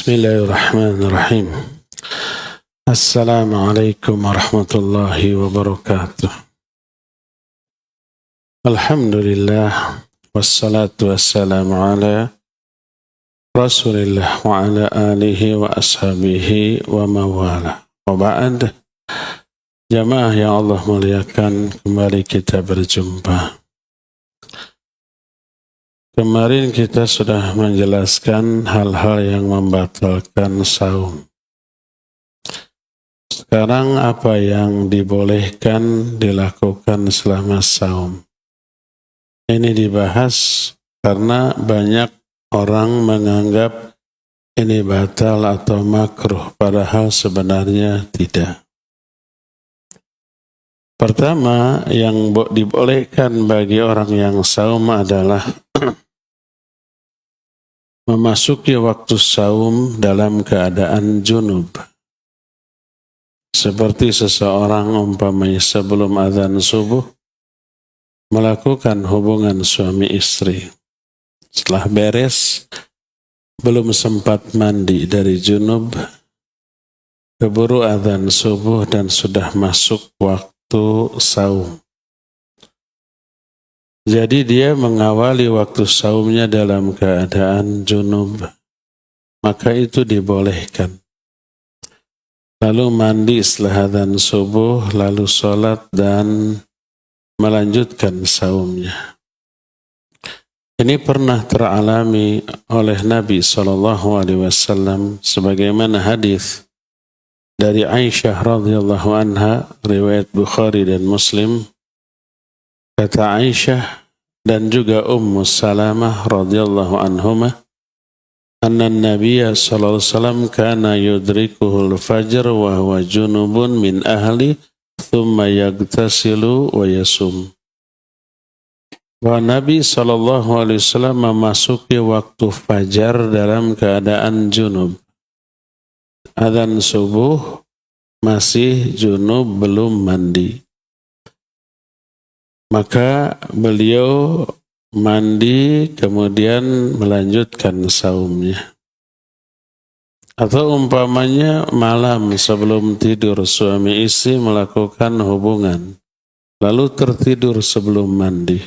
Bismillahirrahmanirrahim. Assalamualaikum warahmatullahi wabarakatuh. Alhamdulillah wassalatu wassalamu ala Rasulillah wa ala alihi wa ashabihi wa mawala. Wa ba'd. Jamaah yang Allah muliakan, kembali kita berjumpa. Kemarin kita sudah menjelaskan hal-hal yang membatalkan saum. Sekarang apa yang dibolehkan dilakukan selama saum? Ini dibahas karena banyak orang menganggap ini batal atau makruh, padahal sebenarnya tidak. Pertama, yang dibolehkan bagi orang yang saum adalah memasuki waktu saum dalam keadaan junub. Seperti seseorang umpamanya sebelum azan subuh melakukan hubungan suami istri. Setelah beres, belum sempat mandi dari junub, keburu azan subuh dan sudah masuk waktu saum. Jadi dia mengawali waktu saumnya dalam keadaan junub, maka itu dibolehkan. Lalu mandi setelah adzan subuh, lalu sholat dan melanjutkan saumnya. Ini pernah teralami oleh Nabi SAW sebagaimana hadis dari Aisyah radhiyallahu anha, riwayat Bukhari dan Muslim. Kata Aisyah dan juga Ummu Salamah radhiyallahu anhumah, anna Nabiya sallallahu alaihi wasallam kana yudrikuhul fajr wa huwa junubun min ahli thumma yagtasilu wa yasum. Bahwa Nabi sallallahu alaihi wasallam memasuki waktu fajar dalam keadaan junub. Adzan subuh masih junub, belum mandi. Maka beliau mandi kemudian melanjutkan saumnya. Atau umpamanya malam sebelum tidur suami istri melakukan hubungan, lalu tertidur sebelum mandi.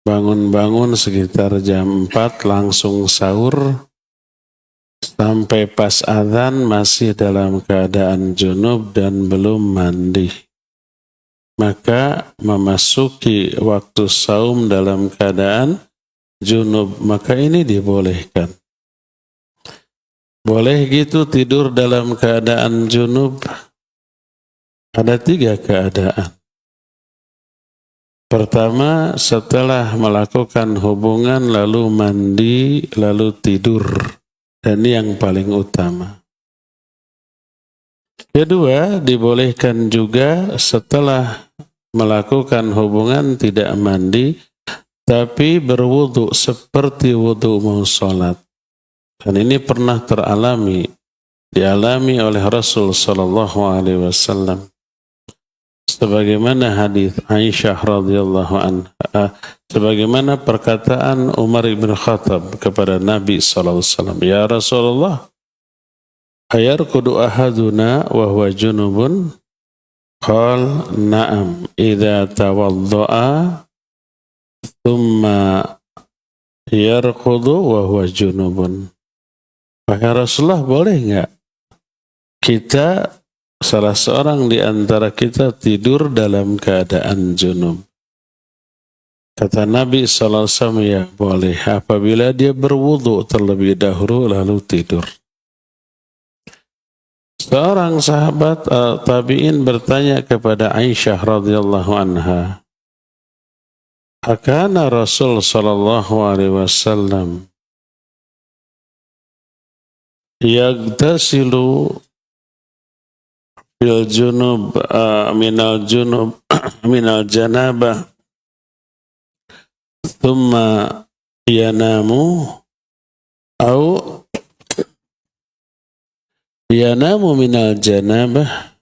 Bangun-bangun sekitar jam 4 langsung sahur, sampai pas azan masih dalam keadaan junub dan belum mandi. Maka memasuki waktu saum dalam keadaan junub, maka ini dibolehkan. Boleh gitu tidur dalam keadaan junub? Ada 3 keadaan. Pertama, setelah melakukan hubungan lalu mandi lalu tidur, dan ini yang paling utama. Kedua, dibolehkan juga setelah melakukan hubungan tidak mandi, tapi berwudu seperti wudu mau sholat. Dan ini pernah dialami oleh Rasul Sallallahu Alaihi Wasallam. Sebagaimana hadis Aisyah radhiyallahu anha, sebagaimana perkataan Umar bin Khattab kepada Nabi Sallallahu Alaihi Wasallam, ya Rasulullah, ayarkudu ahaduna wa huwa junubun? Qal na'am idza tawadda'a thumma yarkudu wa huwa junubun. Wahai Rasulullah, boleh enggak kita, salah seorang di antara kita tidur dalam keadaan junub? Kata Nabi SAW, ya boleh apabila dia berwudu terlebih dahulu lalu tidur. Seorang sahabat tabi'in bertanya kepada Aisyah radhiyallahu anha, akana Rasul sallallahu alaihi wasallam yagtasilu fil junub minal junub minal janabah thumma yanamu au yanamu minal janabah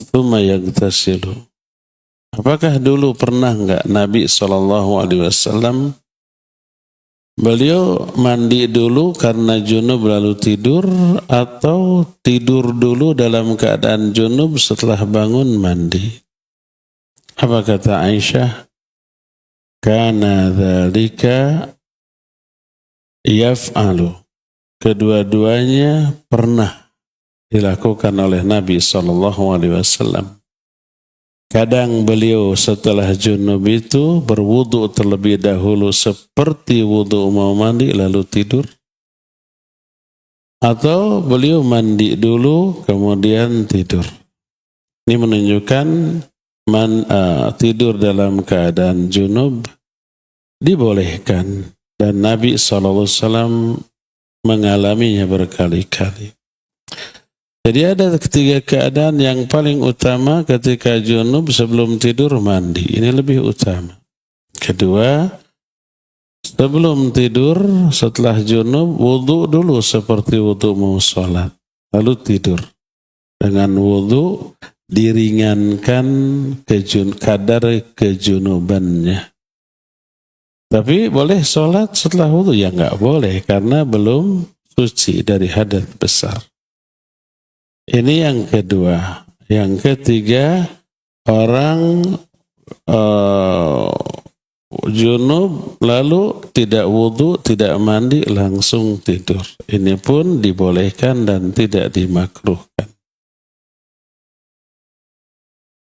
thumma yagtasilu. Apakah dulu pernah enggak Nabi SAW Beliau mandi dulu karena junub lalu tidur, atau tidur dulu dalam keadaan junub setelah bangun mandi. Apa kata Aisyah? Kana dzalika yaf'alu. Kedua-duanya pernah dilakukan oleh Nabi SAW. Kadang beliau setelah junub itu berwudu terlebih dahulu seperti wudu mau mandi lalu tidur. Atau beliau mandi dulu kemudian tidur. Ini menunjukkan tidur dalam keadaan junub dibolehkan. Dan Nabi SAW mengalaminya berkali-kali. Jadi ada ketiga keadaan yang paling utama ketika junub sebelum tidur mandi. Ini lebih utama. Kedua, sebelum tidur setelah junub wudu dulu seperti wudu mau sholat. Lalu tidur. Dengan wudu diringankan kadar kejunubannya. Tapi boleh sholat setelah wudu? Ya nggak boleh karena belum suci dari hadas besar. Ini yang kedua. Yang ketiga, orang junub lalu tidak wudu, tidak mandi, langsung tidur. Ini pun dibolehkan dan tidak dimakruhkan.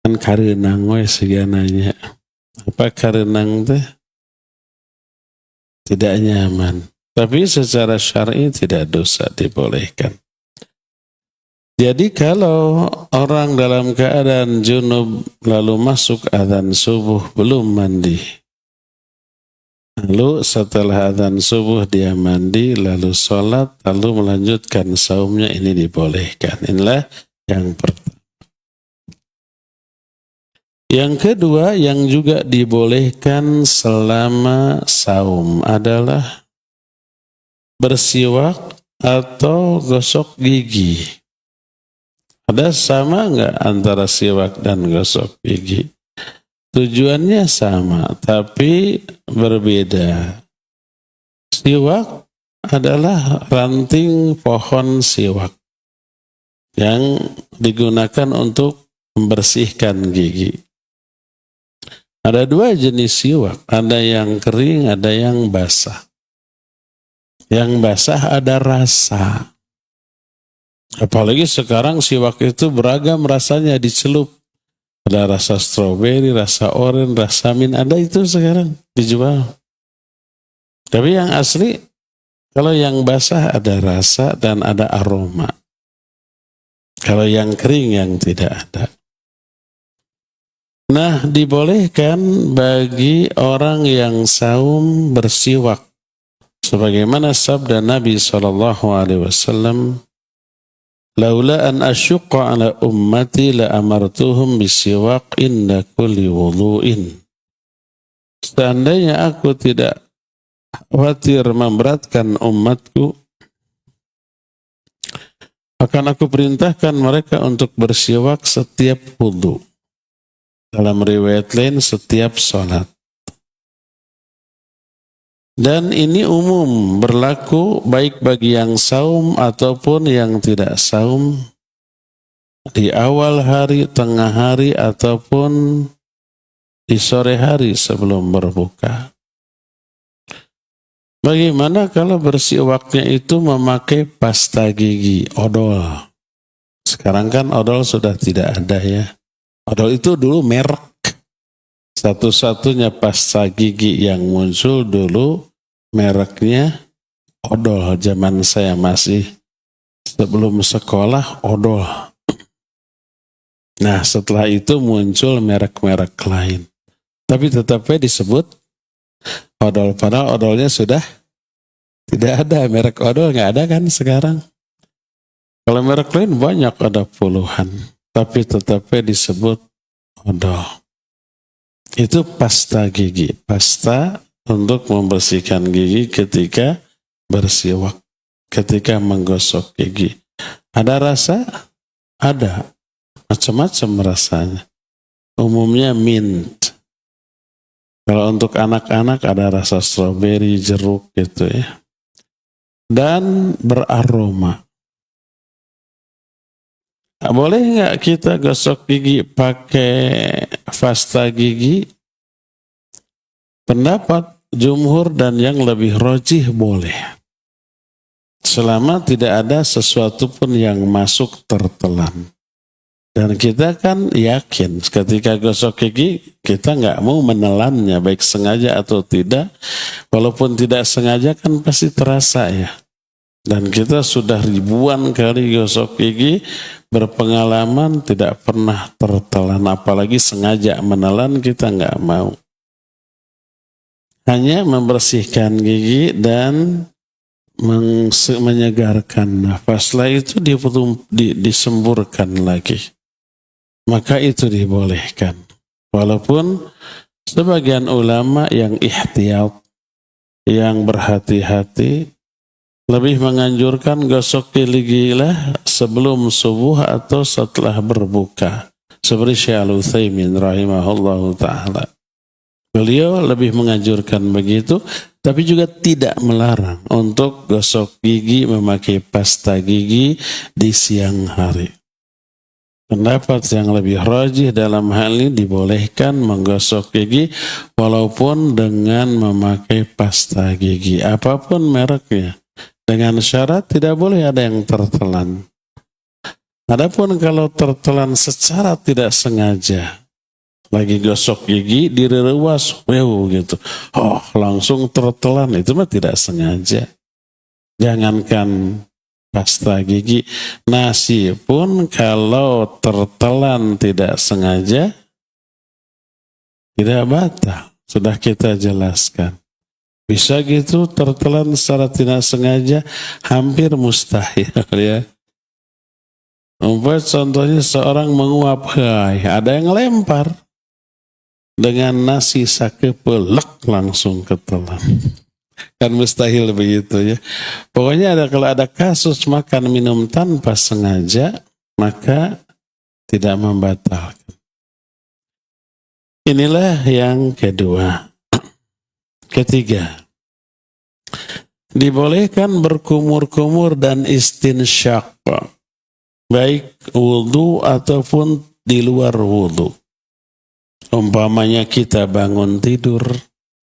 Kan karenang we segananya. Apa karenang teh? Tidak nyaman. Tapi secara syar'i tidak dosa, dibolehkan. Jadi kalau orang dalam keadaan junub lalu masuk azan subuh belum mandi. Lalu setelah azan subuh dia mandi lalu sholat lalu melanjutkan saumnya, ini dibolehkan. Inilah yang pertama. Yang kedua yang juga dibolehkan selama saum adalah bersiwak atau gosok gigi. Ada sama enggak antara siwak dan gosok gigi? Tujuannya sama, tapi berbeda. Siwak adalah ranting pohon siwak yang digunakan untuk membersihkan gigi. Ada dua jenis siwak, ada yang kering, ada yang basah. Yang basah ada rasa. Apalagi sekarang siwak itu beragam rasanya dicelup. Ada rasa stroberi, rasa oren, rasa mint, ada itu sekarang dijual. Tapi yang asli, kalau yang basah ada rasa dan ada aroma. Kalau yang kering yang tidak ada. Nah, dibolehkan bagi orang yang saum bersiwak. Sebagaimana sabda Nabi SAW, "Laula an asyqa ala ummati la amartuhum bisiwak inda kulli wudu'in." Seandainya aku tidak khawatir memberatkan umatku, akan aku perintahkan mereka untuk bersiwak setiap wudu. Dalam riwayat lain setiap sholat. Dan ini umum berlaku baik bagi yang saum ataupun yang tidak saum, di awal hari, tengah hari, ataupun di sore hari sebelum berbuka. Bagaimana kalau bersiwaknya itu memakai pasta gigi, odol? Sekarang kan odol sudah tidak ada ya. Odol itu dulu merek. Satu-satunya pasta gigi yang muncul dulu mereknya odol. Zaman saya masih sebelum sekolah odol. Nah setelah itu muncul merek-merek lain. Tapi tetapnya disebut odol. Padahal odolnya sudah tidak ada. Merek odol nggak ada kan sekarang. Kalau merek lain banyak, ada puluhan. Tapi tetapnya disebut odol. Itu pasta gigi. Pasta untuk membersihkan gigi ketika bersiwak. Ketika menggosok gigi. Ada rasa? Ada. Macam-macam rasanya. Umumnya mint. Kalau untuk anak-anak ada rasa stroberi, jeruk gitu ya. Dan beraroma. Boleh nggak kita gosok gigi pakai pasta gigi? Pendapat jumhur dan yang lebih rajih boleh. Selama tidak ada sesuatu pun yang masuk tertelan. Dan kita kan yakin ketika gosok gigi kita nggak mau menelannya baik sengaja atau tidak. Walaupun tidak sengaja kan pasti terasa ya. Dan kita sudah ribuan kali gosok gigi, berpengalaman tidak pernah tertelan, apalagi sengaja menelan kita nggak mau. Hanya membersihkan gigi dan menyegarkan nafas, setelah itu disemburkan lagi. Maka itu dibolehkan. Walaupun sebagian ulama yang ihtiyat, yang berhati-hati, lebih menganjurkan gosok gigi lah sebelum subuh atau setelah berbuka. Seperti Syekh Al-Utsaimin rahimahullahu ta'ala. Beliau lebih menganjurkan begitu, tapi juga tidak melarang untuk gosok gigi memakai pasta gigi di siang hari. Pendapat yang lebih rajih dalam hal ini dibolehkan menggosok gigi walaupun dengan memakai pasta gigi, apapun mereknya. Dengan syarat tidak boleh ada yang tertelan. Adapun kalau tertelan secara tidak sengaja, lagi gosok gigi, direwas, gitu. Oh, langsung tertelan, itu mah tidak sengaja. Jangankan pasta gigi, nasi pun kalau tertelan tidak sengaja, tidak batal. Sudah kita jelaskan. Bisa gitu tertelan secara tidak sengaja, hampir mustahil ya. Contohnya seorang menguap, ada yang lempar dengan nasi sakepelek langsung ketelan. Kan mustahil begitu ya. Pokoknya kalau ada kasus makan minum tanpa sengaja, maka tidak membatalkan. Inilah yang kedua. Ketiga, dibolehkan berkumur-kumur dan istinsyak, baik wudhu ataupun di luar wudhu. Umpamanya kita bangun tidur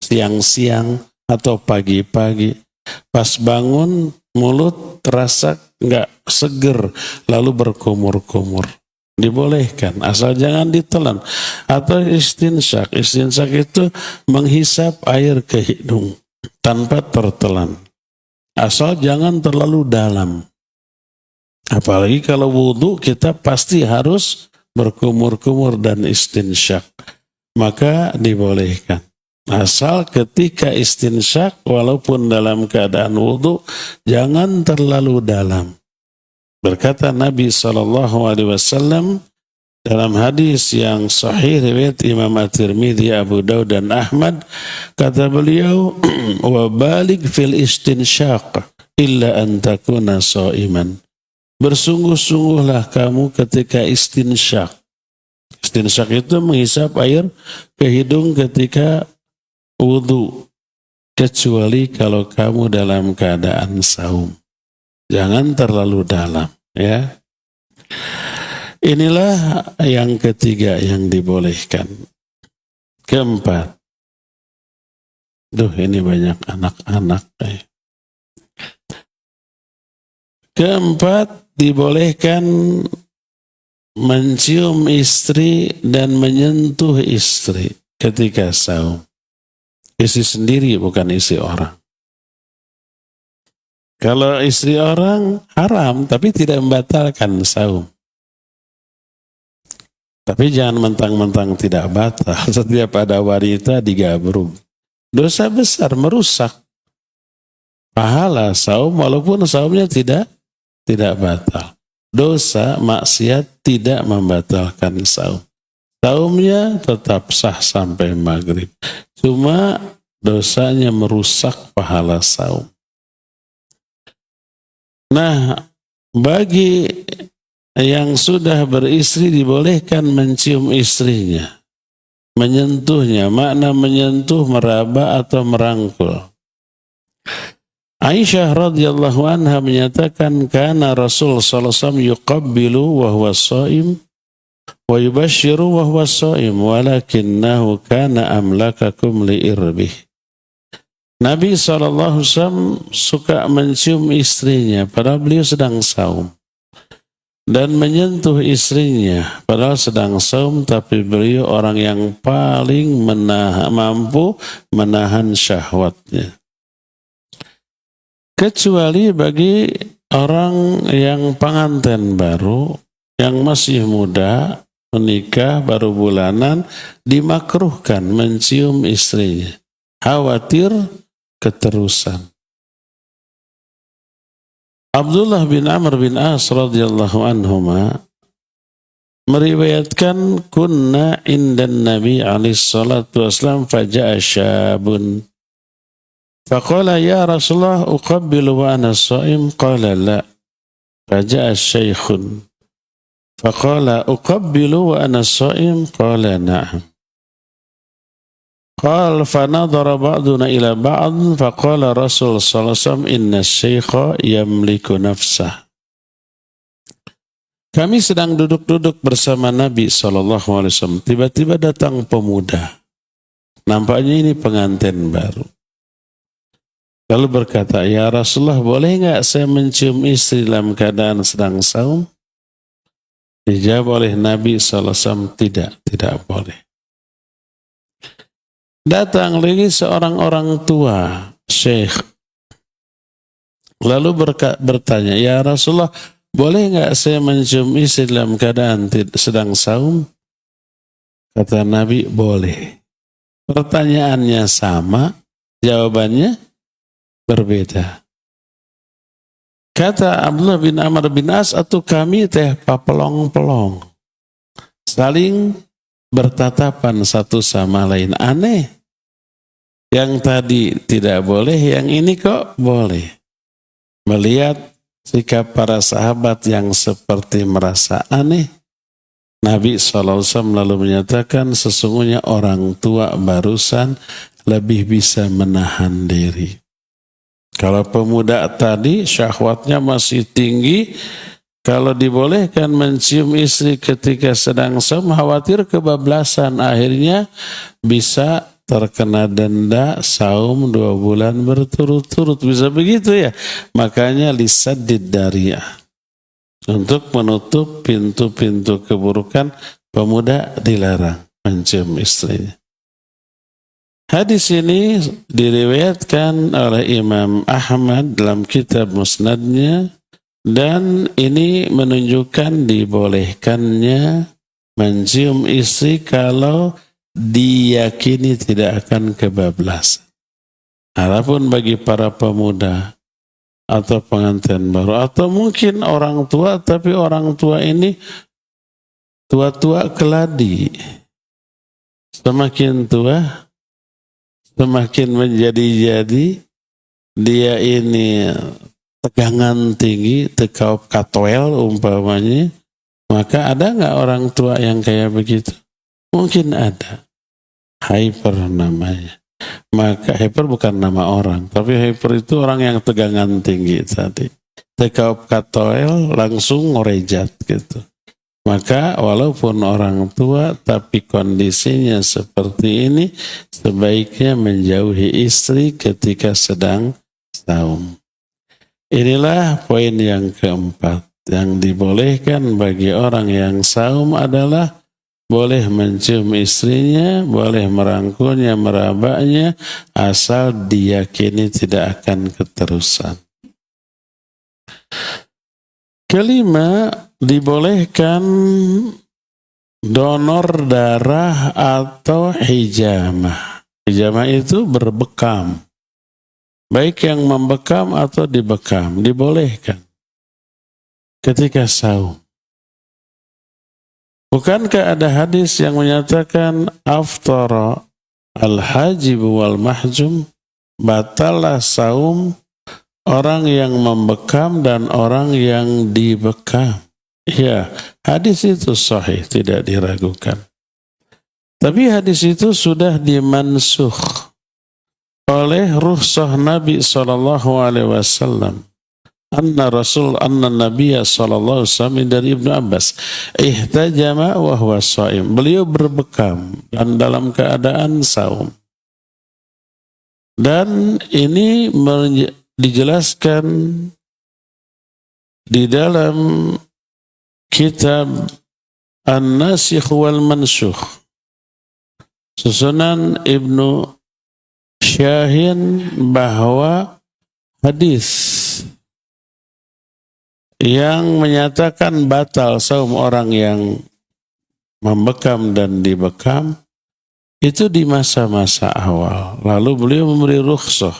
siang-siang atau pagi-pagi, pas bangun mulut terasa nggak seger, lalu berkumur-kumur. Dibolehkan, asal jangan ditelan. Atau istinsyak. Istinsyak itu menghisap air ke hidung tanpa tertelan. Asal jangan terlalu dalam. Apalagi kalau wudhu kita pasti harus berkumur-kumur dan istinsyak. Maka dibolehkan. Asal ketika istinsyak walaupun dalam keadaan wudhu jangan terlalu dalam. Berkata Nabi SAW dalam hadis yang sahih riwayat Imam At-Tirmidzi, Abu Daud dan Ahmad, kata beliau, "Wa baligh fil istinsyaq illa an takuna sha'iman." Bersungguh-sungguhlah kamu ketika istinsyak. Istinsyak itu menghisap air ke hidung ketika wudu, kecuali kalau kamu dalam keadaan saum. Jangan terlalu dalam, ya. Inilah yang ketiga yang dibolehkan. Keempat. Ini banyak anak-anak. Keempat, dibolehkan mencium istri dan menyentuh istri ketika saum. Istri sendiri, bukan istri orang. Kalau istri orang haram, tapi tidak membatalkan saum. Tapi jangan mentang-mentang tidak batal. Setiap ada wanita digabruk. Dosa besar, merusak pahala saum, walaupun saumnya tidak batal. Dosa maksiat tidak membatalkan saum. Saumnya tetap sah sampai maghrib. Cuma dosanya merusak pahala saum. Nah, bagi yang sudah beristri dibolehkan mencium istrinya. menyentuhnya. Makna menyentuh, meraba atau merangkul. Aisyah radhiyallahu anha menyatakan kana Rasul sallallahu alaihi wasallam yuqabbilu wa huwa shaim wa yubashshiru wa huwa shaim walakinnahu kana amlakakum liirbih. Nabi sallallahu alaihi wasallam suka mencium istrinya padahal beliau sedang saum. Dan menyentuh istrinya padahal sedang saum, tapi beliau orang yang paling mampu menahan syahwatnya. Kecuali bagi orang yang pengantin baru, yang masih muda, menikah baru bulanan, dimakruhkan mencium istrinya. Khawatir keterusan. Abdullah bin Amr bin As radhiyallahu anhuma meriwayatkan kunna indan Nabi alaihi salatu wasallam faja'a syabun faqala ya Rasulullah uqabbilu wa ana shaim qala la faja'a syaikhun faqala uqabbilu wa ana shaim qala na'am. Qal fanadhara ba'duna ila ba'd faqala Rasul sallallahu alaihi wasallam inna syaikha yamliku nafsah. Kami sedang duduk-duduk bersama Nabi sallallahu alaihi wasallam. Tiba-tiba datang pemuda. Nampaknya ini pengantin baru. Lalu berkata, "Ya Rasulullah, boleh enggak saya mencium istri dalam keadaan sedang saum?" Dijawab oleh Nabi sallallahu alaihi wasallam, tidak boleh. Datang lagi seorang orang tua, syekh. Lalu bertanya, ya Rasulullah, boleh enggak saya mencium istri dalam keadaan sedang saum? Kata Nabi, boleh. Pertanyaannya sama, jawabannya berbeda. Kata Abdullah bin Amr bin As, atau kami teh papelong-pelong. Saling bertatapan satu sama lain. Aneh. Yang tadi tidak boleh, yang ini kok boleh. Melihat sikap para sahabat yang seperti merasa aneh, Nabi SAW lalu menyatakan sesungguhnya orang tua barusan lebih bisa menahan diri. Kalau pemuda tadi syahwatnya masih tinggi, kalau dibolehkan mencium istri ketika sedang saum, khawatir kebablasan. Akhirnya bisa terkena denda saum 2 bulan berturut-turut. Bisa begitu ya. Makanya lisaddid dariyah. Untuk menutup pintu-pintu keburukan, pemuda dilarang mencium istrinya. Hadis ini diriwayatkan oleh Imam Ahmad dalam kitab Musnadnya. Dan ini menunjukkan dibolehkannya mencium istri kalau diyakini tidak akan kebablasan. Adapun bagi para pemuda atau pengantin baru atau mungkin orang tua, tapi orang tua ini tua-tua keladi. Semakin tua, semakin menjadi-jadi, dia ini tegangan tinggi, tekaup katwel umpamanya, maka ada nggak orang tua yang kayak begitu? Mungkin ada. Hyper namanya. Maka hyper bukan nama orang, tapi hyper itu orang yang tegangan tinggi tadi. Tekaup katwel langsung ngorejat gitu. Maka walaupun orang tua, tapi kondisinya seperti ini, sebaiknya menjauhi istri ketika sedang saum. Inilah poin yang keempat. Yang dibolehkan bagi orang yang saum adalah boleh mencium istrinya, boleh merangkulnya, merabanya, asal diyakini tidak akan keterusan. Kelima, dibolehkan donor darah atau hijamah. Hijamah itu berbekam. Baik yang membekam atau dibekam, dibolehkan ketika saum. Bukankah ada hadis yang menyatakan aftara al-hajib wal mahjum, batalah saum orang yang membekam dan orang yang dibekam. Ya, hadis itu sahih, tidak diragukan. Tapi hadis itu sudah dimansuh oleh rukhsah Nabi SAW. Anna Nabiya sallallahu alaihi wasallam dari Ibnu Abbas ihtajama wa huwa shaim. Beliau berbekam dan dalam keadaan saum. Dan ini dijelaskan di dalam kitab An-Nasikh wal Mansukh susunan Ibnu Syahin bahwa hadis yang menyatakan batal saum orang yang membekam dan dibekam itu di masa-masa awal. Lalu beliau memberi rukhsah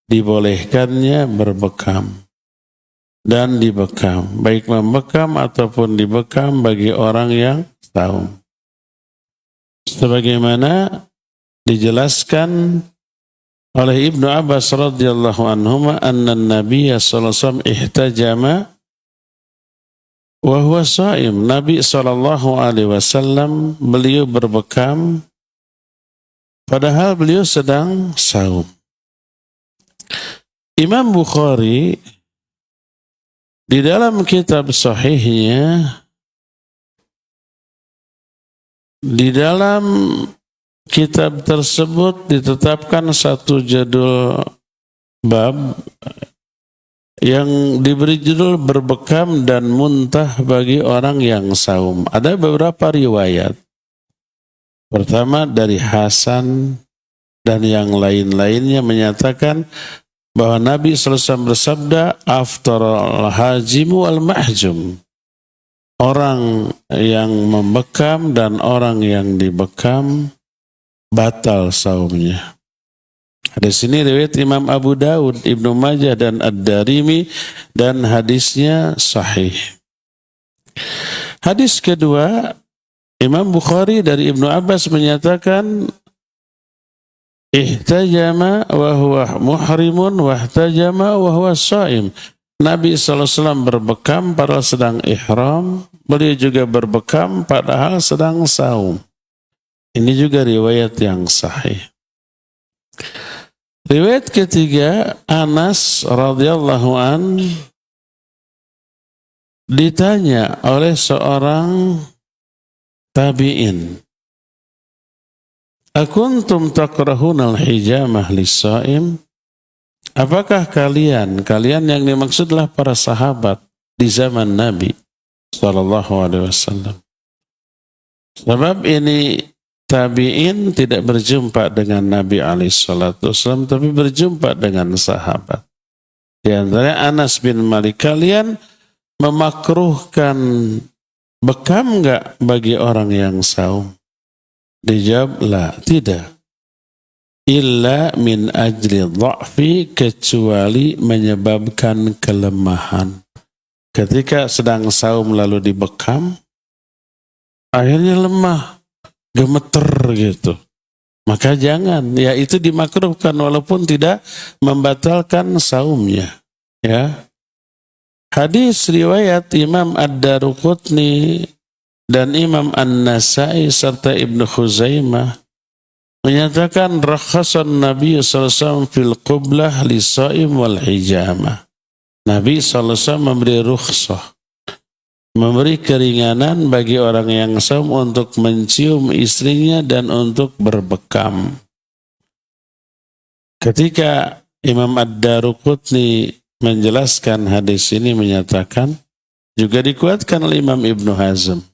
dibolehkannya berbekam dan dibekam, baik membekam ataupun dibekam bagi orang yang saum. Sebagaimana dijelaskan oleh Ibnu Abbas radhiyallahu anhuma anna Nabiya sallallahu alaihi wasallam ihtajama wa huwa shaim. Nabi sallallahu alaihi wasallam beliau berbekam padahal beliau sedang saum. Imam Bukhari di dalam kitab sahihnya di dalam kitab tersebut ditetapkan satu judul bab yang diberi judul berbekam dan muntah bagi orang yang saum. Ada beberapa riwayat. Pertama dari Hasan dan yang lain-lainnya menyatakan bahwa Nabi SAW bersabda, aftaral hajimu al mahjum. Orang yang membekam dan orang yang dibekam batal saumnya. Hadis ini riwayat Imam Abu Daud, Ibnu Majah dan Ad-Darimi dan hadisnya sahih. Hadis kedua, Imam Bukhari dari Ibnu Abbas menyatakan ihtajama wa huwa muhrimun wa ihtajama wa huwa shaim. Nabi SAW berbekam padahal sedang ihram, beliau juga berbekam padahal sedang saum. Ini juga riwayat yang sahih. Riwayat ketiga, Anas radhiyallahu an ditanya oleh seorang tabi'in, akuntum takrahuna al-hijamah lis-shaim? Apakah kalian yang dimaksudlah para sahabat di zaman Nabi sallallahu alaihi wasallam. Sebab ini tabi'in tidak berjumpa dengan Nabi SAW, tapi berjumpa dengan sahabat. Di antara Anas bin Malik, kalian memakruhkan bekam enggak bagi orang yang saum? Dijawab, la, tidak. Illa min ajli dha'fi, kecuali menyebabkan kelemahan. Ketika sedang saum lalu dibekam, akhirnya lemah, gemeter gitu. Maka jangan, ya itu dimakruhkan walaupun tidak membatalkan saumnya. Ya. Hadis riwayat Imam Ad-Daruqutni dan Imam An-Nasai serta Ibnu Khuzaimah menyatakan rakhasan Nabi SAW fil qublah lisaim wal hijamah. Nabi SAW memberi rukhsah, memberi keringanan bagi orang yang saum untuk mencium istrinya dan untuk berbekam. Ketika Imam Ad-Daruqutni menjelaskan hadis ini menyatakan, juga dikuatkan oleh Imam Ibnu Hazm,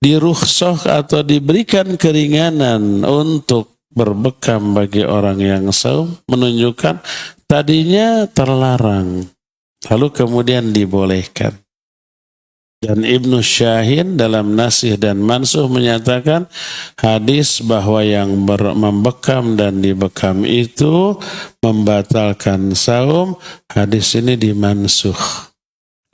dirukhsah atau diberikan keringanan untuk berbekam bagi orang yang saum menunjukkan tadinya terlarang, lalu kemudian dibolehkan. Dan Ibnu Syahin dalam Nasikh dan Mansukh menyatakan hadis bahwa yang membekam dan dibekam itu membatalkan saum, hadis ini dimansukh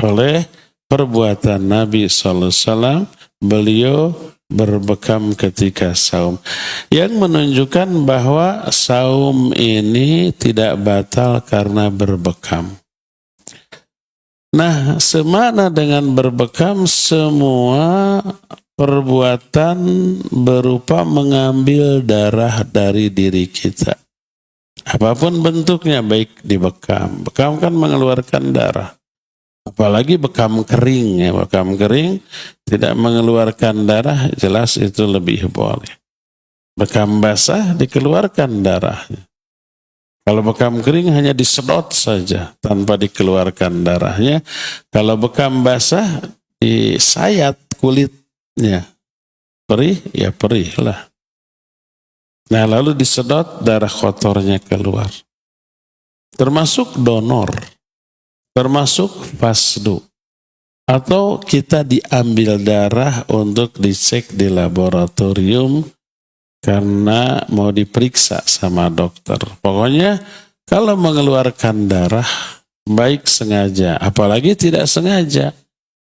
oleh perbuatan Nabi SAW. Beliau berbekam ketika saum, yang menunjukkan bahwa saum ini tidak batal karena berbekam. Nah, semana dengan berbekam, semua perbuatan berupa mengambil darah dari diri kita. Apapun bentuknya, baik di bekam. Bekam kan mengeluarkan darah. Apalagi bekam kering ya, bekam kering tidak mengeluarkan darah, jelas itu lebih boleh. Bekam basah dikeluarkan darahnya. Kalau bekam kering hanya disedot saja tanpa dikeluarkan darahnya. Kalau bekam basah disayat kulitnya. Perih, ya perih lah. Nah lalu disedot darah kotornya keluar. Termasuk donor. Termasuk fasdu. Atau kita diambil darah untuk dicek di laboratorium karena mau diperiksa sama dokter. Pokoknya kalau mengeluarkan darah, baik sengaja, apalagi tidak sengaja.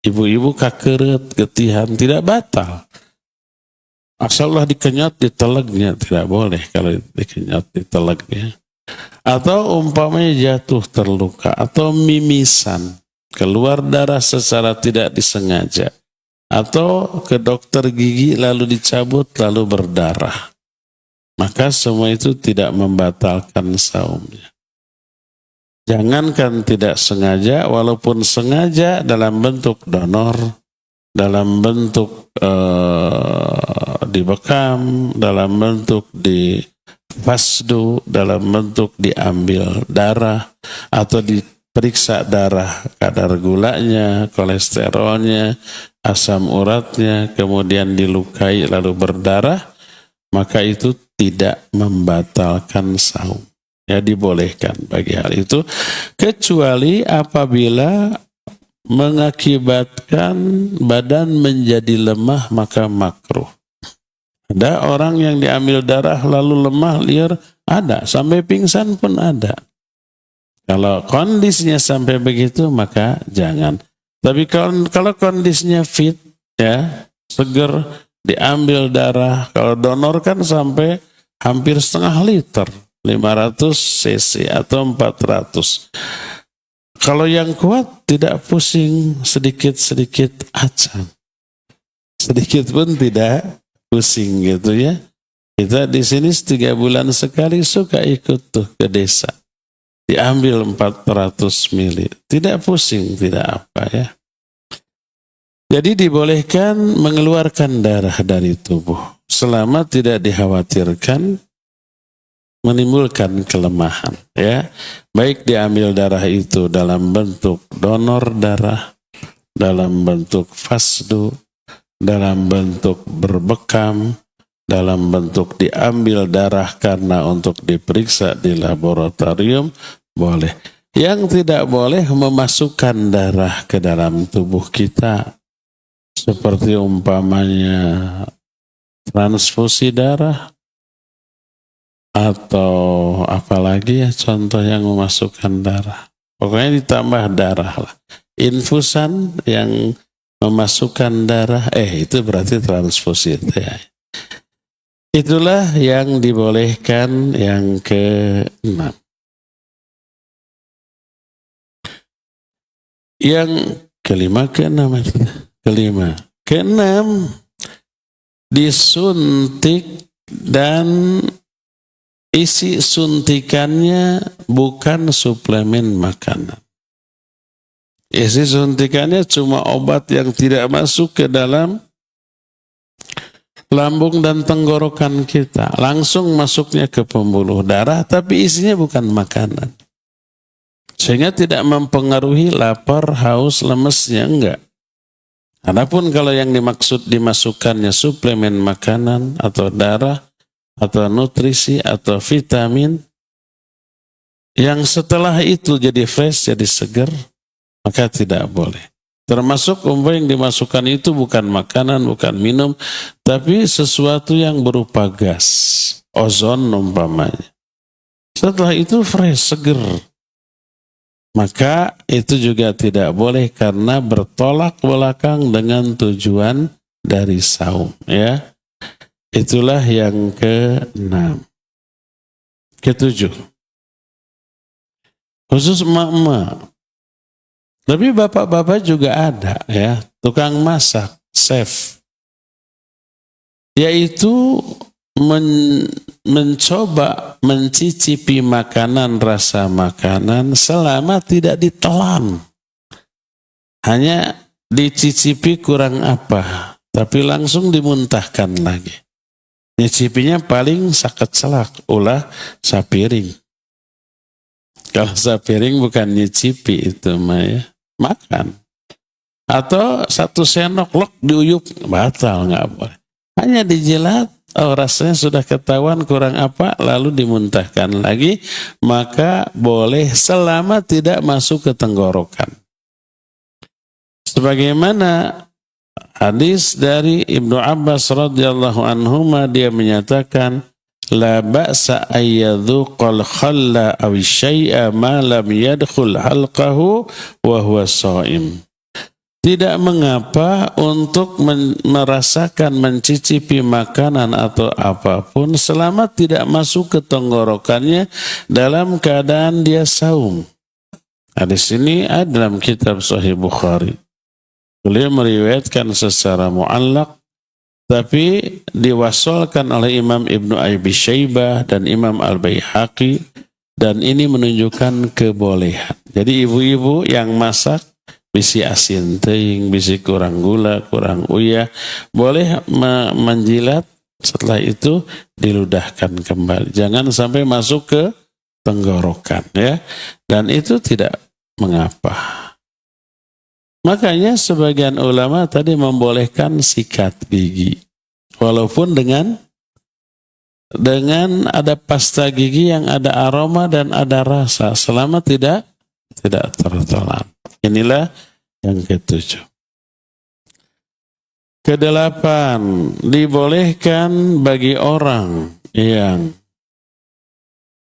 Ibu-ibu kakeret, getihan, tidak batal. Asallah dikenyot di telegnya, tidak boleh kalau dikenyot di telegnya. Atau umpamanya jatuh terluka, atau mimisan, keluar darah secara tidak disengaja. Atau ke dokter gigi lalu dicabut lalu berdarah. Maka semua itu tidak membatalkan saumnya. Jangankan tidak sengaja, walaupun sengaja dalam bentuk donor, dalam bentuk dibekam, dalam bentuk di fasdu, dalam bentuk diambil darah, atau diperiksa darah, kadar gulanya, kolesterolnya, asam uratnya, kemudian dilukai lalu berdarah, maka itu tidak membatalkan saum. Ya, dibolehkan bagi hal itu, kecuali apabila mengakibatkan badan menjadi lemah, maka makruh. Ada orang yang diambil darah lalu lemah, liar, ada. Sampai pingsan pun ada. Kalau kondisinya sampai begitu, maka jangan. Tapi kalau kondisinya fit, ya, seger, diambil darah. Kalau donor kan sampai hampir setengah liter, 500 cc atau 400. Kalau yang kuat tidak pusing, sedikit-sedikit acan. Sedikit pun tidak pusing gitu ya. Kita di sini 3 bulan sekali suka ikut tuh ke desa. Diambil 400 mili. Tidak pusing, tidak apa ya. Jadi dibolehkan mengeluarkan darah dari tubuh. Selama tidak dikhawatirkan menimbulkan kelemahan ya. Baik diambil darah itu dalam bentuk donor darah, dalam bentuk fasdu, dalam bentuk berbekam, dalam bentuk diambil darah karena untuk diperiksa di laboratorium, boleh. Yang tidak boleh memasukkan darah ke dalam tubuh kita, seperti umpamanya transfusi darah, atau apalagi ya contoh yang memasukkan darah. Pokoknya ditambah darah lah. Infusan yang memasukkan darah, itu berarti transfusi ya. Itulah yang dibolehkan yang ke-6. Yang kelima, ke-6 itu. Ke-6 disuntik dan isi suntikannya bukan suplemen makanan. Isi suntikannya cuma obat yang tidak masuk ke dalam lambung dan tenggorokan kita. Langsung masuknya ke pembuluh darah, tapi isinya bukan makanan. Sehingga tidak mempengaruhi lapar, haus, lemesnya, enggak. Adapun kalau yang dimaksud dimasukkannya suplemen makanan atau darah, atau nutrisi, atau vitamin, yang setelah itu jadi fresh, jadi segar, maka tidak boleh. Termasuk yang dimasukkan itu bukan makanan, bukan minum, tapi sesuatu yang berupa gas, ozon umpamanya. Setelah itu fresh, segar. Maka itu juga tidak boleh karena bertolak belakang dengan tujuan dari saum, ya. Itulah yang ke-6. Ke-7. Khusus emak-emak. Tapi bapak-bapak juga ada ya, tukang masak, chef. yaitu mencoba mencicipi makanan, rasa makanan selama tidak ditelan. Hanya dicicipi kurang apa, tapi langsung dimuntahkan lagi. Nyicipinya paling saket selak, ulah sapiring. Kalau sapiring bukan nyicipi itu mah ya, makan. Atau 1 sendok lok diuyup, batal, nggak boleh. Hanya dijilat, oh rasanya sudah ketahuan kurang apa, lalu dimuntahkan lagi, maka boleh selama tidak masuk ke tenggorokan. Sebagaimana hadis dari Ibnu Abbas radhiyallahu anhuma, dia menyatakan, la ba'sa ayyadhuqal khalla aw syai'a ma lam yadkhul halqahu wa huwa sha'im. Tidak mengapa untuk merasakan, mencicipi makanan atau apapun selama tidak masuk ke tenggorokannya dalam keadaan dia saum. Hadis ini ada dalam kitab Sahih Bukhari. Beliau meriwayatkan secara mu'allaq, tapi diwasolkan oleh Imam Ibnu Abi Syaibah dan Imam Al-Baihaqi, dan ini menunjukkan kebolehan. Jadi ibu-ibu yang masak, bisi asin teuing, bisi kurang gula, kurang uyah, boleh menjilat, setelah itu diludahkan kembali. Jangan sampai masuk ke tenggorokan ya. Dan itu tidak mengapa. Makanya sebagian ulama tadi membolehkan sikat gigi. Walaupun dengan ada pasta gigi yang ada aroma dan ada rasa, selama tidak tertelan. Inilah yang ke-7. Ke-8, dibolehkan bagi orang yang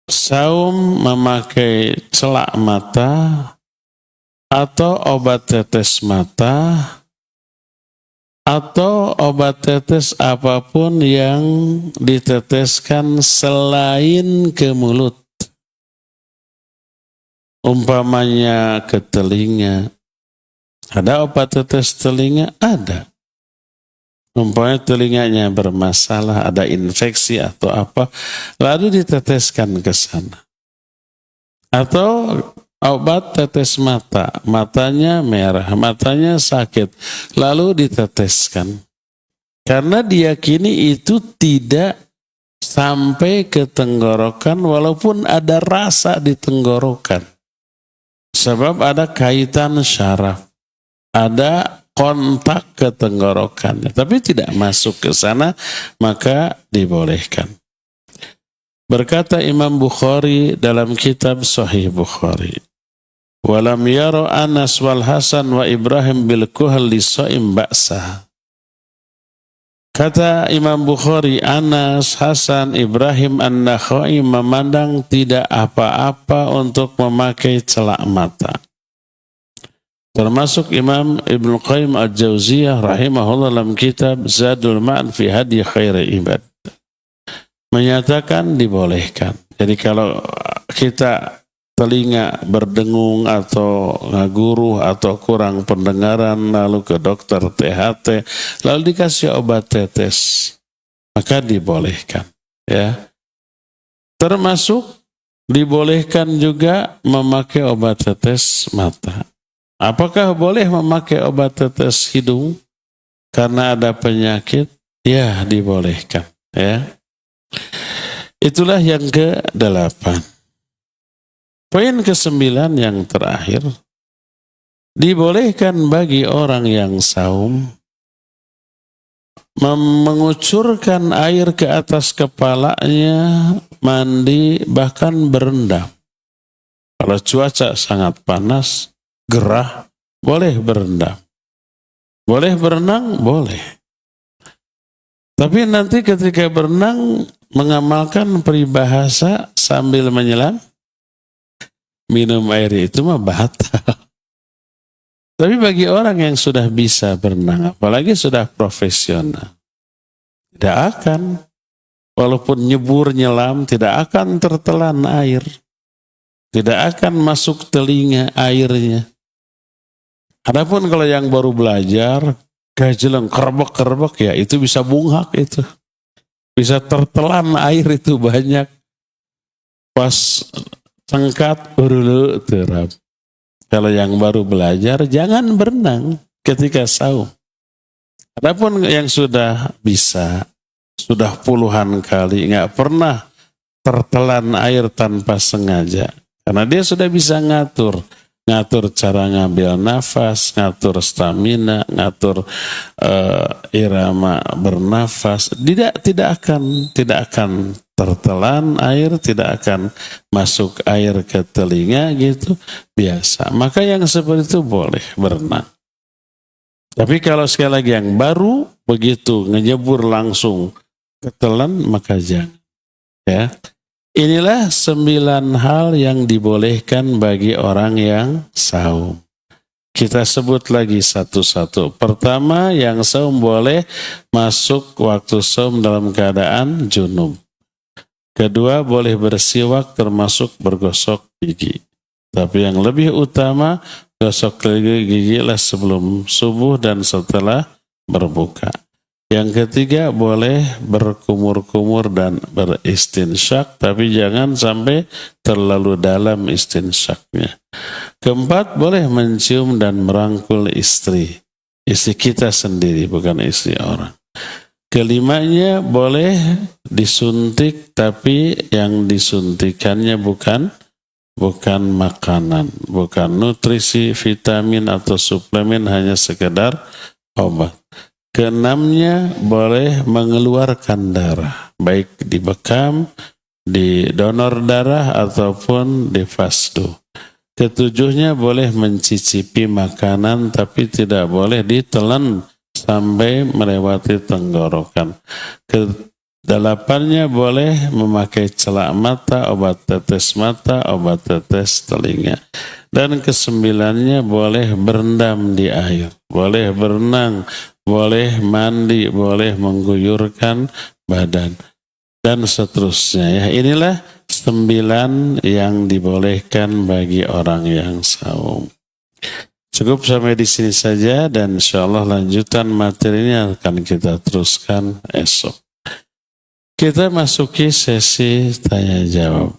saum memakai celak mata atau obat tetes mata atau obat tetes apapun yang diteteskan selain ke mulut. Umpamanya ke telinga. Ada obat tetes telinga? Ada. Umpamanya telinganya bermasalah, ada infeksi atau apa, lalu diteteskan ke sana. Atau obat tetes mata, matanya merah, matanya sakit, lalu diteteskan. Karena diyakini itu tidak sampai ke tenggorokan walaupun ada rasa di tenggorokan. Sebab ada kaitan syaraf, ada kontak ke tenggorokannya, tapi tidak masuk ke sana, maka dibolehkan. Berkata Imam Bukhari dalam kitab Sahih Bukhari, walam yaro Anas wal Hasan wa Ibrahim bil kuhal li shaim ba'sa. Kata Imam Bukhari, Anas, Hasan, Ibrahim An-Nakhai memandang tidak apa-apa untuk memakai celak mata. Termasuk Imam Ibnu Qayyim Al-Jauziyah rahimahullah dalam kitab Zadul Ma'ad fi Hadi Khairil Ibad menyatakan dibolehkan. Jadi kalau kita telinga berdengung atau ngaguruh atau kurang pendengaran, lalu ke dokter THT, lalu dikasih obat tetes, maka dibolehkan ya. Termasuk dibolehkan juga memakai obat tetes mata. Apakah boleh memakai obat tetes hidung karena ada penyakit? Ya, dibolehkan ya. Itulah yang ke-8. Poin ke-9 yang terakhir, dibolehkan bagi orang yang saum mengucurkan air ke atas kepalanya, mandi, bahkan berendam. Kalau cuaca sangat panas, gerah, boleh berendam. Boleh berenang? Boleh. Tapi nanti ketika berenang, mengamalkan peribahasa sambil menyelam, minum air itu mah batal. Tapi bagi orang yang sudah bisa berenang, apalagi sudah profesional, tidak akan, walaupun nyebur nyelam, tidak akan tertelan air. Tidak akan masuk telinga airnya. Adapun kalau yang baru belajar, gajeleng, kerebek-kerebek, ya itu bisa bunghak itu. Bisa tertelan air itu banyak. Pas sengkat, urulu, terap. Kalau yang baru belajar, jangan berenang ketika saum. Adapun yang sudah bisa, sudah puluhan kali, nggak pernah tertelan air tanpa sengaja. Karena dia sudah bisa ngatur cara ngambil nafas, ngatur stamina, ngatur irama bernafas. Tidak akan tertelan air, tidak akan masuk air ke telinga gitu, biasa. Maka yang seperti itu boleh berenang. Tapi kalau sekali lagi yang baru begitu ngejebur langsung ketelan, maka jangan. Ya. Inilah 9 hal yang dibolehkan bagi orang yang saum. Kita sebut lagi satu-satu. Pertama, yang saum boleh masuk waktu saum dalam keadaan junub. Kedua, boleh bersiwak termasuk bergosok gigi. Tapi yang lebih utama, gosok gigi lah sebelum subuh dan setelah berbuka. Yang ketiga, boleh berkumur-kumur dan beristinsyak, tapi jangan sampai terlalu dalam istinsyaknya. Keempat, boleh mencium dan merangkul istri kita sendiri, bukan istri orang. Kelimanya, boleh disuntik, tapi yang disuntikannya bukan makanan, bukan nutrisi, vitamin atau suplemen, hanya sekedar obat. Keenamnya, boleh mengeluarkan darah, baik di bekam, di donor darah, ataupun di fasdu. Ketujuhnya, boleh mencicipi makanan, tapi tidak boleh ditelan sampai melewati tenggorokan. Kedelapannya, boleh memakai celak mata, obat tetes mata, obat tetes telinga. Dan kesembilannya, boleh berendam di air, boleh berenang, boleh mandi, boleh mengguyurkan badan, dan seterusnya. Ya, inilah 9 yang dibolehkan bagi orang yang saum. Cukup sampai di sini saja, dan insyaallah lanjutan materinya akan kita teruskan esok. Kita masuki sesi tanya jawab.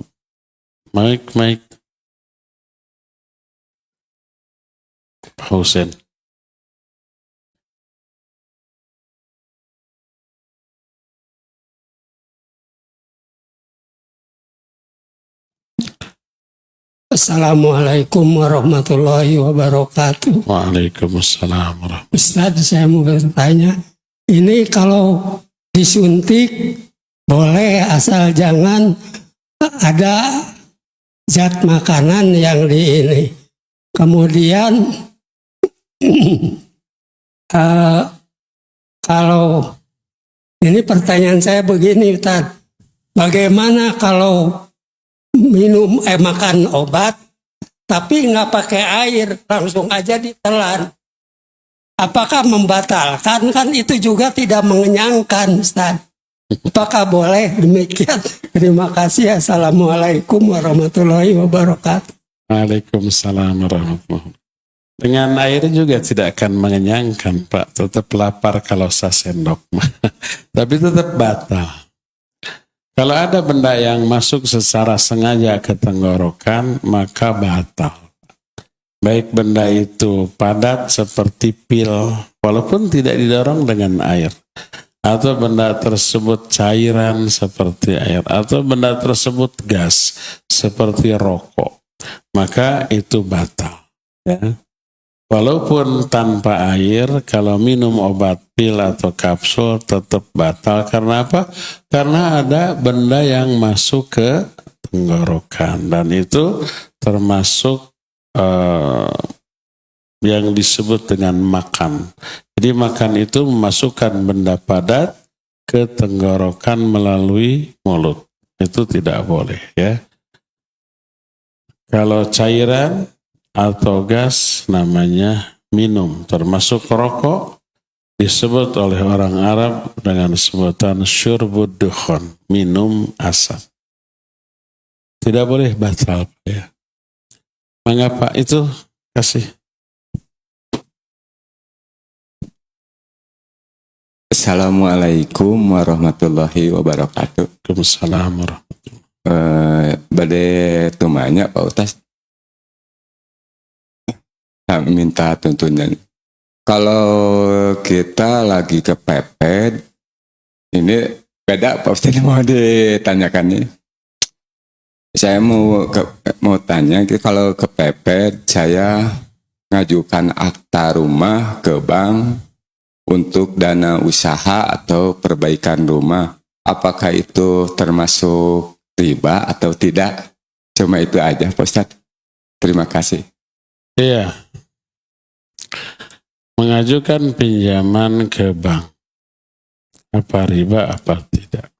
Mike, Pak Husein. Assalamualaikum warahmatullahi wabarakatuh. Waalaikumsalam warahmatullahi wabarakatuh. Ustaz, saya mau bertanya, ini kalau disuntik boleh asal jangan ada zat makanan yang di ini. Kemudian kalau ini pertanyaan saya begini, Ustaz, bagaimana kalau makan obat tapi nggak pakai air, langsung aja ditelan? Apakah membatalkan? Kan itu juga tidak mengenyangkan, Ustaz. Apakah boleh demikian? Terima kasih. Assalamualaikum warahmatullahi wabarakatuh. Waalaikumsalam warahmatullahi wabarakatuh. Dengan air juga tidak akan mengenyangkan, Pak. Tetap lapar kalau sasendok. Tapi tetap batal. Kalau ada benda yang masuk secara sengaja ke tenggorokan, maka batal. Baik benda itu padat seperti pil, walaupun tidak didorong dengan air. Atau benda tersebut cairan seperti air. Atau benda tersebut gas seperti rokok. Maka itu batal. Ya. Walaupun tanpa air, kalau minum obat pil atau kapsul tetap batal. Karena apa? Karena ada benda yang masuk ke tenggorokan. Dan itu termasuk yang disebut dengan makan. Jadi makan itu memasukkan benda padat ke tenggorokan melalui mulut. Itu tidak boleh, ya. Kalau cairan atau gas namanya minum, termasuk rokok, disebut oleh orang Arab dengan sebutan syurbud dukhon, minum asap. Tidak boleh batal, ya. Mengapa itu? Kasih. Assalamualaikum warahmatullahi wabarakatuh. Waalaikumsalam. Bade tumanya Pak Utas, minta tuntunan. Kalau kita lagi kepepet, ini beda Pak Ustaz, mau ditanyakan nih. Saya mau tanya, kalau kepepet saya ngajukan akta rumah ke bank untuk dana usaha atau perbaikan rumah. Apakah itu termasuk riba atau tidak? Cuma itu aja Pak Ustaz. Terima kasih. Iya. Mengajukan pinjaman ke bank. Apa riba, apa tidak?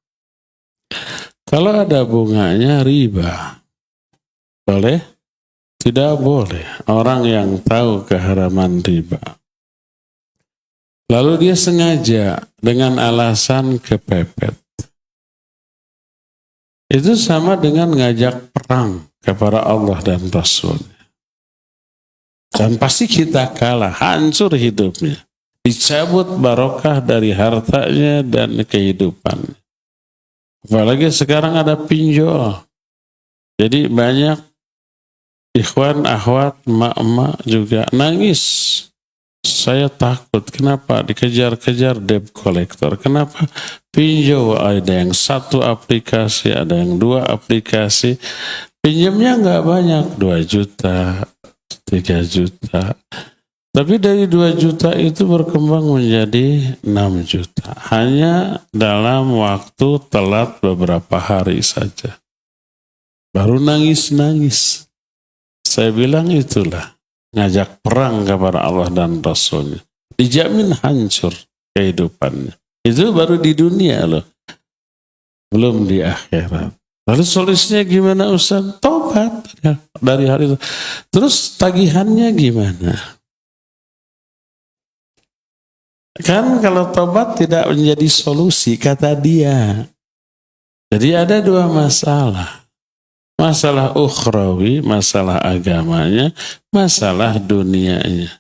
Kalau ada bunganya riba. Boleh? Tidak boleh. Orang yang tahu keharaman riba, lalu dia sengaja dengan alasan kepepet, itu sama dengan ngajak perang kepada Allah dan Rasul-Nya. Dan pasti kita kalah, hancur hidupnya. Dicabut barokah dari hartanya dan kehidupannya. Apalagi sekarang ada pinjol. Jadi banyak ikhwan, akhwat, mak-mak juga nangis. Saya takut, kenapa? Dikejar-kejar debt collector. Kenapa? Pinjol, ada yang satu aplikasi, ada yang dua aplikasi. Pinjamnya nggak banyak, 2 juta, 3 juta. Tapi dari 2 juta itu berkembang menjadi 6 juta. Hanya dalam waktu telat beberapa hari saja. Baru nangis-nangis. Saya bilang itulah ngajak perang kepada Allah dan Rasul-Nya. Dijamin hancur kehidupannya. Itu baru di dunia loh. Belum di akhirat. Lalu solusinya gimana Ustaz? Tobat dari hari itu. Terus tagihannya gimana? Kan kalau tobat tidak menjadi solusi, kata dia. Jadi ada 2 masalah. Masalah ukhrawi, masalah agamanya, masalah dunianya.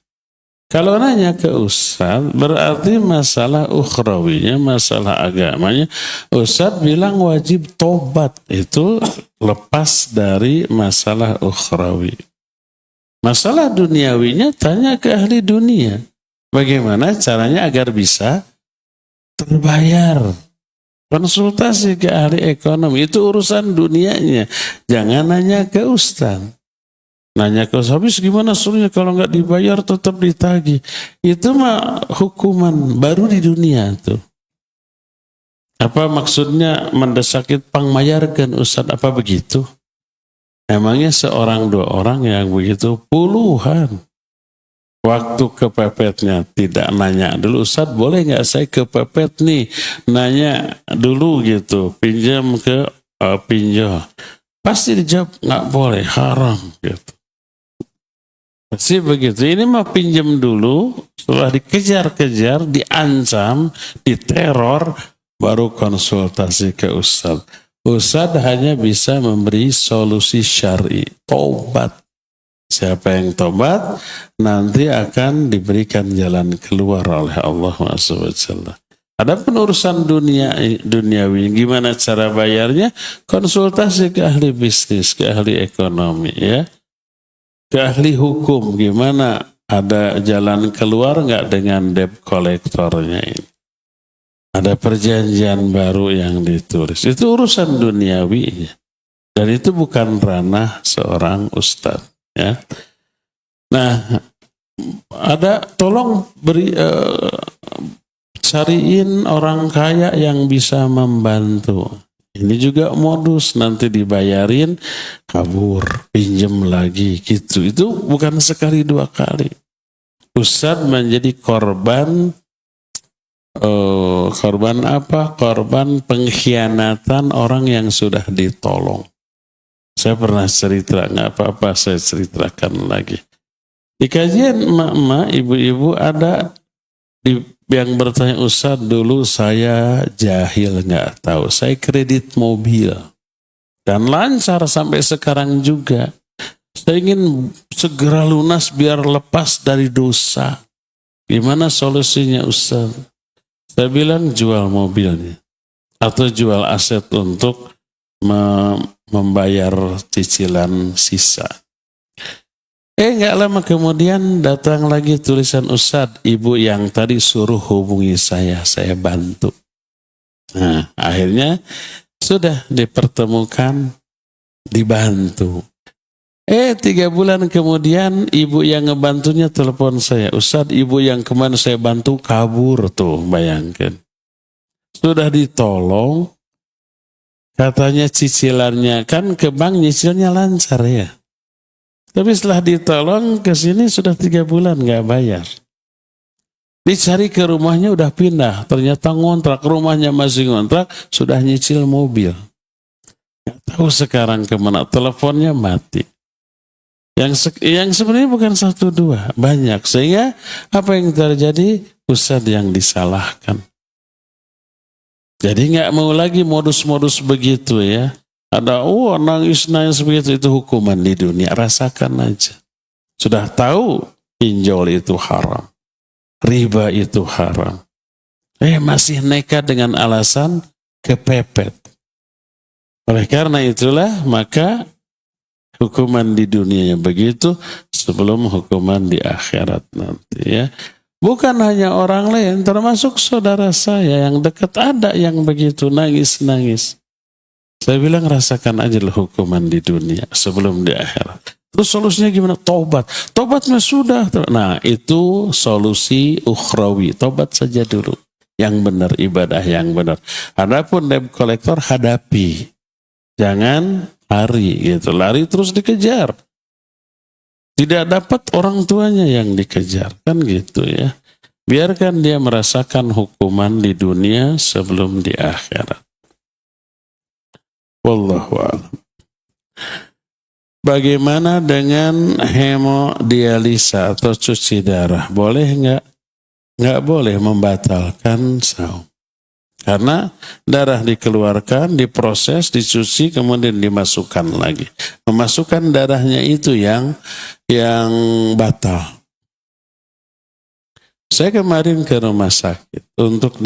Kalau nanya ke Ustaz, berarti masalah ukhrawinya, masalah agamanya, Ustaz bilang wajib tobat. Itu lepas dari masalah ukhrawi. Masalah duniawinya tanya ke ahli dunia. Bagaimana caranya agar bisa terbayar? Konsultasi ke ahli ekonomi, itu urusan dunianya. Jangan nanya ke Ustaz. Nanya ke Ustaz, habis gimana suruhnya kalau nggak dibayar tetap ditagih. Itu mah hukuman baru di dunia tuh. Apa maksudnya mendesak pangmayarkan Ustaz, apa begitu? Emangnya seorang 2 orang yang begitu puluhan. Waktu kepepetnya tidak nanya dulu, Ustaz boleh nggak saya kepepet nih, nanya dulu gitu, pinjam ke pinjol. Pasti dijawab nggak boleh, haram gitu. Pasti begitu. Ini mah pinjam dulu, setelah dikejar-kejar, diancam, diteror, baru konsultasi ke Ustaz. Ustaz hanya bisa memberi solusi syar'i, tobat. Siapa yang tobat nanti akan diberikan jalan keluar oleh Allah SWT. Adapun urusan duniawi, gimana cara bayarnya? Konsultasi ke ahli bisnis, ke ahli ekonomi, ya, ke ahli hukum. Gimana ada jalan keluar nggak dengan debt kolektornya ini? Ada perjanjian baru yang ditulis. Itu urusan duniawi, dan itu bukan ranah seorang ustadz. Ya. Nah, tolong cariin orang kaya yang bisa membantu. Ini juga modus, nanti dibayarin, kabur, pinjam lagi, gitu. Itu bukan sekali 2 kali. Ustadz menjadi korban apa? Korban pengkhianatan orang yang sudah ditolong. Saya pernah cerita, nggak apa-apa saya ceritakan lagi. Di kajian emak-emak, ibu-ibu ada yang bertanya, Ustadz dulu saya jahil nggak tahu, saya kredit mobil dan lancar sampai sekarang juga. Saya ingin segera lunas biar lepas dari dosa. Gimana solusinya Ustadz? Saya bilang jual mobilnya atau jual aset untuk membayar cicilan sisa. Nggak lama kemudian datang lagi tulisan, Ustadz, ibu yang tadi suruh hubungi saya bantu. Nah, akhirnya sudah dipertemukan, dibantu. 3 bulan kemudian ibu yang ngebantunya telepon saya, Ustadz, ibu yang kemarin saya bantu kabur tuh, bayangkan. Sudah ditolong, katanya cicilannya, kan ke bank nyicilnya lancar ya. Tapi setelah ditolong ke sini sudah 3 bulan nggak bayar. Dicari ke rumahnya udah pindah, ternyata ngontrak, rumahnya masih ngontrak, sudah nyicil mobil. Nggak tahu sekarang kemana, teleponnya mati. Yang sebenarnya bukan 1-2, banyak. Sehingga apa yang terjadi? Ustadz yang disalahkan. Jadi nggak mau lagi modus-modus begitu ya. Ada nangis-nangis begitu, itu hukuman di dunia, rasakan aja. Sudah tahu pinjol itu haram, riba itu haram. Masih nekat dengan alasan kepepet. Oleh karena itulah maka hukuman di dunianya begitu sebelum hukuman di akhirat nanti ya. Bukan hanya orang lain, termasuk saudara saya yang dekat ada yang begitu nangis-nangis. Saya bilang rasakan aja loh hukuman di dunia sebelum di akhirat. Terus solusinya gimana? Tobat. Tobatnya sudah. Nah itu solusi ukhrawi. Tobat saja dulu. Yang benar, ibadah yang benar. Adapun debt collector hadapi. Jangan lari gitu. Lari terus dikejar. Tidak dapat orang tuanya yang dikejar. Kan gitu ya. Biarkan dia merasakan hukuman di dunia sebelum di akhirat. Wallahu a'lam. Bagaimana dengan hemodialisa atau cuci darah? Boleh enggak? Enggak boleh membatalkan saum. Karena darah dikeluarkan, diproses, dicuci, kemudian dimasukkan lagi. Memasukkan darahnya itu yang batal. Saya kemarin ke rumah sakit untuk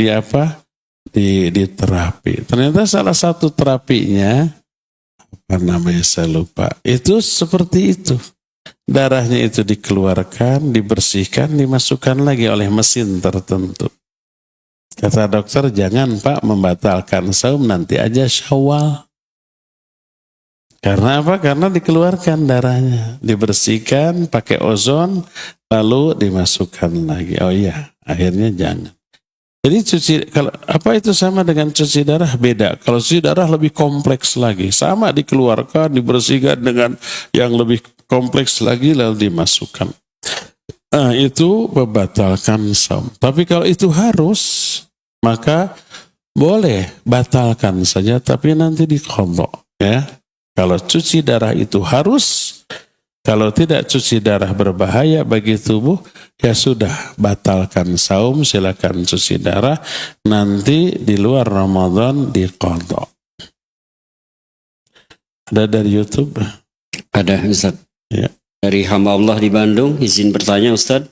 diterapi. Ternyata salah satu terapinya, apa namanya saya lupa, itu seperti itu. Darahnya itu dikeluarkan, dibersihkan, dimasukkan lagi oleh mesin tertentu. Kata dokter, jangan Pak membatalkan saum, nanti aja Syawal. Karena apa? Karena dikeluarkan darahnya, dibersihkan pakai ozon, lalu dimasukkan lagi. Oh iya, akhirnya jangan. Jadi kalau apa itu sama dengan cuci darah? Beda. Kalau cuci darah lebih kompleks lagi. Sama dikeluarkan, dibersihkan dengan yang lebih kompleks lagi lalu dimasukkan. Itu membatalkan saum. Tapi kalau itu harus, maka boleh batalkan saja, tapi nanti diqadha ya. Kalau cuci darah itu harus, kalau tidak cuci darah berbahaya bagi tubuh, ya sudah, batalkan saum, silakan cuci darah, nanti di luar Ramadan diqadha. Ada dari YouTube? Ada, Ustaz. Ya. Dari hamba Allah di Bandung, izin bertanya, Ustaz.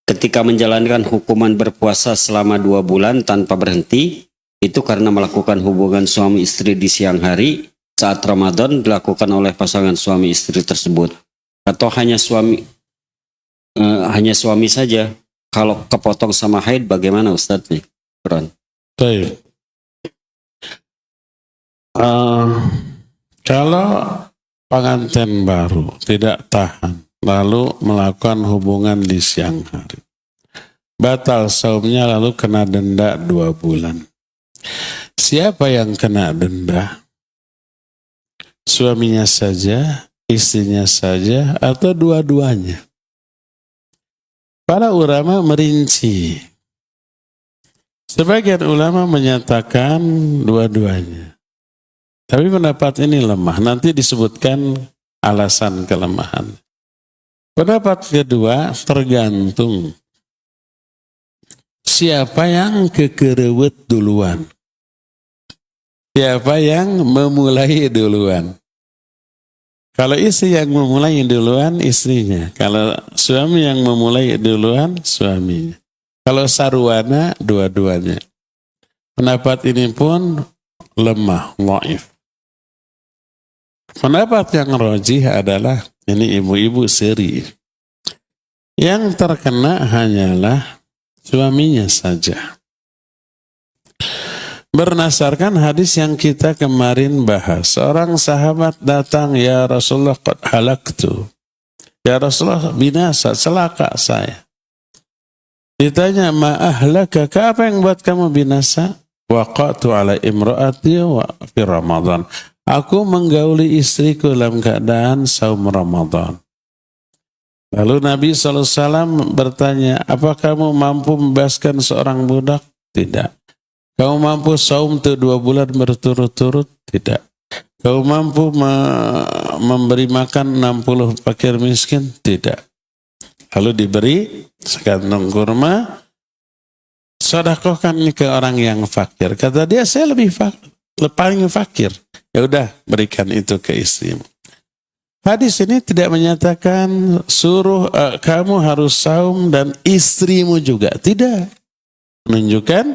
Ketika menjalankan hukuman berpuasa selama 2 bulan tanpa berhenti, itu karena melakukan hubungan suami istri di siang hari saat Ramadan dilakukan oleh pasangan suami istri tersebut. Atau hanya suami saja. Kalau kepotong sama haid bagaimana Ustaz nih? Baik. Kalau pengantin baru tidak tahan lalu melakukan hubungan di siang hari, batal saumnya lalu kena denda 2 bulan. Siapa yang kena denda? Suaminya saja, istrinya saja, atau dua-duanya? Para ulama merinci. Sebagian ulama menyatakan dua-duanya. Tapi pendapat ini lemah. Nanti disebutkan alasan kelemahan. Pendapat kedua, tergantung siapa yang kekerewet duluan. Siapa yang memulai duluan. Kalau istri yang memulai duluan, istrinya. Kalau suami yang memulai duluan, suaminya. Kalau sarwana, dua-duanya. Pendapat ini pun lemah, dhaif. Pendapat yang rajih adalah ini ibu-ibu seri. Yang terkena hanyalah suaminya saja. Berdasarkan hadis yang kita kemarin bahas, seorang sahabat datang, ya Rasulullah, qad halaktu. Ya Rasulullah, binasa, celaka saya. Ditanya, ma ahlakaka, apa yang buat kamu binasa? Waqatu ala imraati wa fi Ramadan. Aku menggauli istriku dalam keadaan saum Ramadan. Lalu Nabi SAW bertanya, apa kamu mampu membebaskan seorang budak? Tidak. Kamu mampu saum 2 bulan berturut-turut? Tidak. Kamu mampu memberi makan 60 fakir miskin? Tidak. Lalu diberi sekantong kurma, sedekahkan ini ke orang yang fakir. Kata dia, saya paling fakir. Ya udah, berikan itu ke istrimu. Hadis ini tidak menyatakan suruh kamu harus saum dan istrimu juga. Tidak. Menunjukkan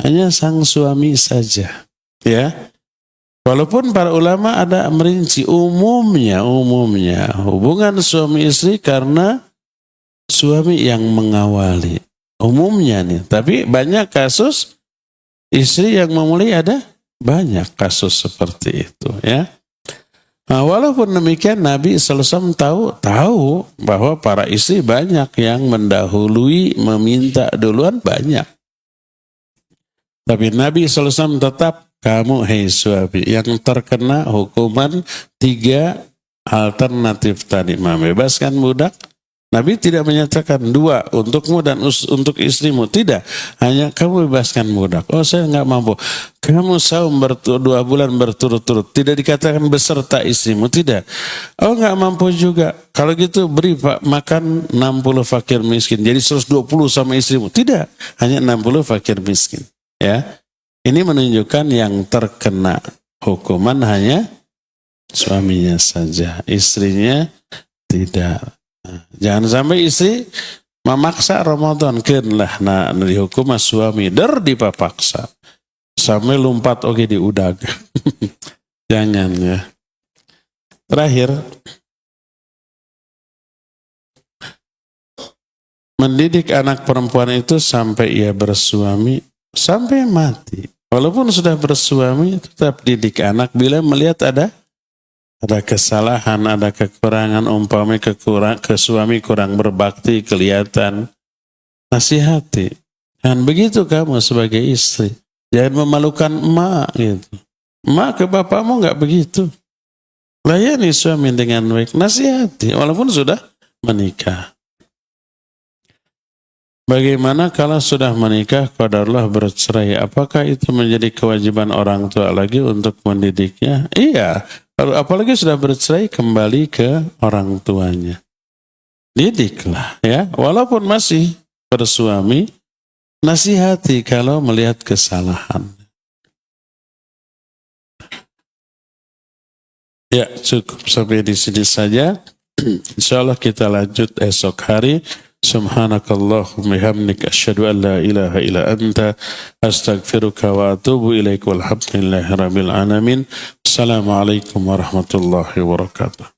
hanya sang suami saja. Ya. Walaupun para ulama ada merinci umumnya hubungan suami istri karena suami yang mengawali. Umumnya nih. Tapi banyak kasus istri yang memulai, ada banyak kasus seperti itu. Ya. Nah, walaupun demikian Nabi SAW tahu bahwa para istri banyak yang mendahului, meminta duluan banyak. Tapi Nabi SAW tetap, kamu hei suami yang terkena hukuman 3 alternatif tadi. Membebaskan budak. Nabi tidak menyatakan 2 untukmu dan untuk istrimu. Tidak. Hanya kamu bebaskan budak. Oh, saya nggak mampu. Kamu saum 2 bulan berturut-turut. Tidak dikatakan beserta istrimu. Tidak. Oh, nggak mampu juga. Kalau gitu beri makan 60 fakir miskin. Jadi 120 sama istrimu. Tidak. Hanya 60 fakir miskin. Ya. Ini menunjukkan yang terkena hukuman hanya suaminya saja. Istrinya tidak. Jangan sampai istri memaksa Ramadan, kenlah dihukum suami dipaksa sampai lompat oke di udag. Jangan ya. Terakhir, mendidik anak perempuan itu sampai ia bersuami, sampai mati. Walaupun sudah bersuami, tetap didik anak bila melihat ada kesalahan, ada kekurangan, umpamanya ke suami kurang berbakti, kelihatan. Nasihati. Dan begitu kamu sebagai istri. Jangan memalukan emak gitu. Emak ke bapakmu nggak begitu. Layani suami dengan baik. Nasihati. Walaupun sudah menikah. Bagaimana kalau sudah menikah, qadarullah bercerai? Apakah itu menjadi kewajiban orang tua lagi untuk mendidiknya? Iya. Apalagi sudah bercerai, kembali ke orang tuanya. Didiklah ya, walaupun masih bersuami, nasihati kalau melihat kesalahan. Ya, cukup sampai di sini saja. Insyaallah kita lanjut esok hari. Subhanakallahumma bihamdika asyhadu an la ilaha illa anta astaghfiruka wa atubu ilaik walhamdulillahi rabbil alamin. Assalamualaikum warahmatullahi wabarakatuh.